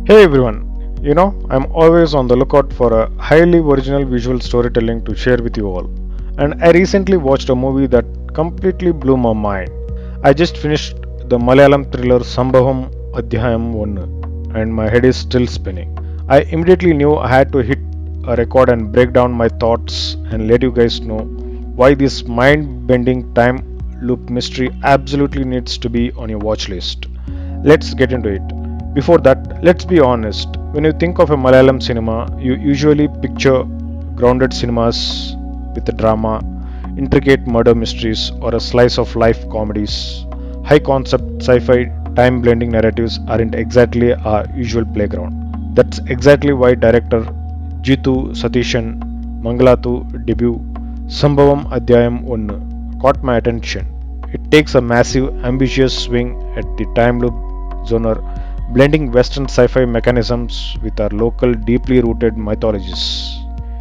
Hey everyone, I'm always on the lookout for a highly original visual storytelling to share with you all. And I recently watched a movie that completely blew my mind. I just finished the Malayalam thriller Sambhavam Adhyayam Onnu, and my head is still spinning. I immediately knew I had to hit a record and break down my thoughts and let you guys know why this mind bending time loop mystery absolutely needs to be on your watch list. Let's get into it. Before that, let's be honest. When you think of a Malayalam cinema, you usually picture grounded cinemas with the drama, intricate murder mysteries, or a slice of life comedies. High concept sci fi time blending narratives aren't exactly our usual playground. That's exactly why director Jitu Satishan Mangalatu debut Sambhavam Adhyayam Onnu caught my attention. It takes a massive, ambitious swing at the time loop genre, blending Western sci fi mechanisms with our local, deeply rooted mythologies.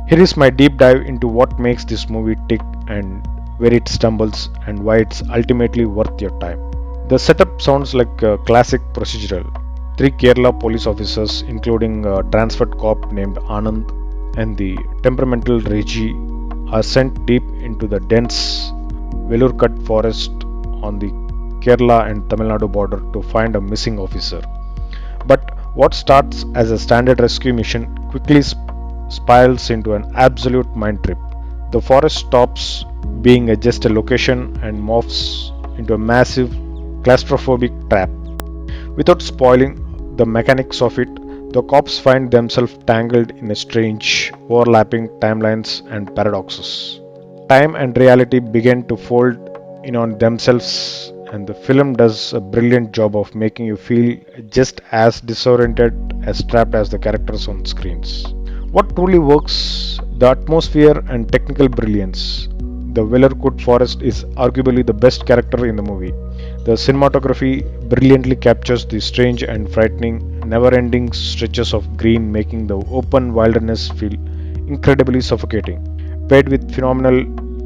Here is my deep dive into what makes this movie tick and where it stumbles and why it's ultimately worth your time. The setup sounds like a classic procedural. Three Kerala police officers, including a transferred cop named Anand and the temperamental Reggie, are sent deep into the dense Velurkat forest on the Kerala and Tamil Nadu border to find a missing officer. But what starts as a standard rescue mission quickly spirals into an absolute mind trip. The forest stops being just a location and morphs into a massive claustrophobic trap. Without spoiling the mechanics of it, the cops find themselves tangled in a strange, overlapping timelines and paradoxes. Time and reality begin to fold in on themselves, and the film does a brilliant job of making you feel just as disoriented as trapped as the characters on screens. What truly works, the atmosphere and technical brilliance. The Wellercote Forest is arguably the best character in the movie. The cinematography brilliantly captures the strange and frightening, never ending stretches of green, making the open wilderness feel incredibly suffocating. Paired with phenomenal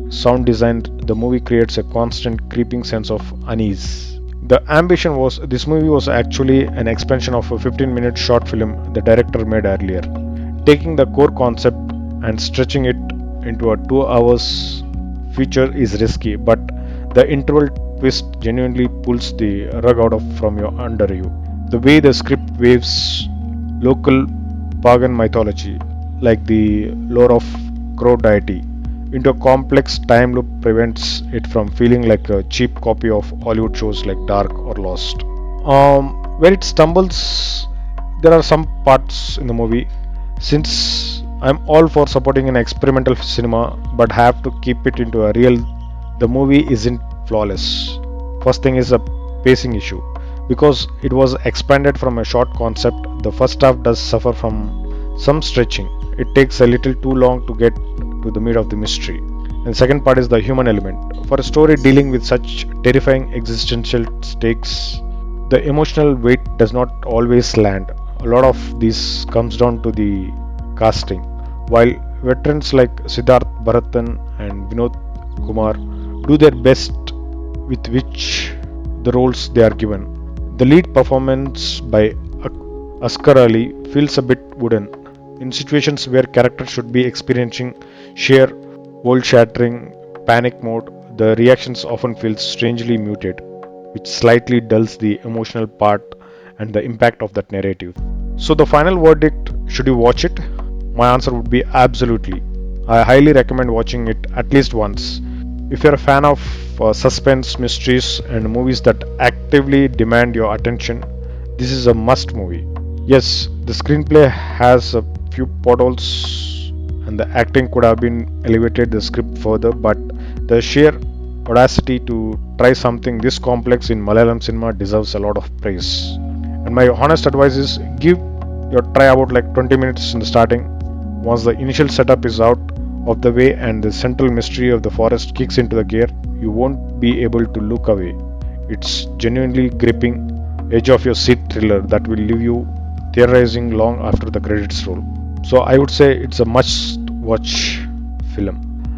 sound design, the movie creates a constant creeping sense of unease. The ambition was this movie was actually an expansion of a 15-minute short film the director made earlier, taking the core concept and stretching it into a 2 hours feature is risky, but the interval twist genuinely pulls the rug out of from your under you. The way the script waves local pagan mythology, like the lore of crow deity, into a complex time loop prevents it from feeling like a cheap copy of Hollywood shows like Dark or Lost. Where it stumbles, there are some parts in the movie. Since I'm all for supporting an experimental cinema, but have to keep it into a real, the movie isn't flawless. First thing is a pacing issue. Because it was expanded from a short concept, the first half does suffer from some stretching. It takes a little too long to get to the meat of the mystery. And second part is the human element. For a story dealing with such terrifying existential stakes, the emotional weight does not always land. A lot of this comes down to the casting. While veterans like Siddharth Bharatan and Vinod Kumar do their best with which the roles they are given, the lead performance by Asghar Ali feels a bit wooden. In situations where characters should be experiencing sheer world-shattering panic mode, the reactions often feel strangely muted, which slightly dulls the emotional part and the impact of that narrative. So, the final verdict, should you watch it? My answer would be absolutely. I highly recommend watching it at least once. If you're a fan of suspense, mysteries, and movies that actively demand your attention, this is a must movie. Yes, the screenplay has a few potholes and the acting could have been elevated the script further, but the sheer audacity to try something this complex in Malayalam cinema deserves a lot of praise. And my honest advice is give your try about like 20 minutes in the starting. Once the initial setup is out of the way and the central mystery of the forest kicks into the gear, you won't be able to look away. It's genuinely gripping, edge of your seat thriller that will leave you theorizing long after the credits roll. So I would say it's a must watch film.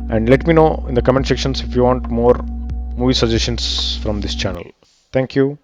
And let me know in the comment sections if you want more movie suggestions from this channel. Thank you.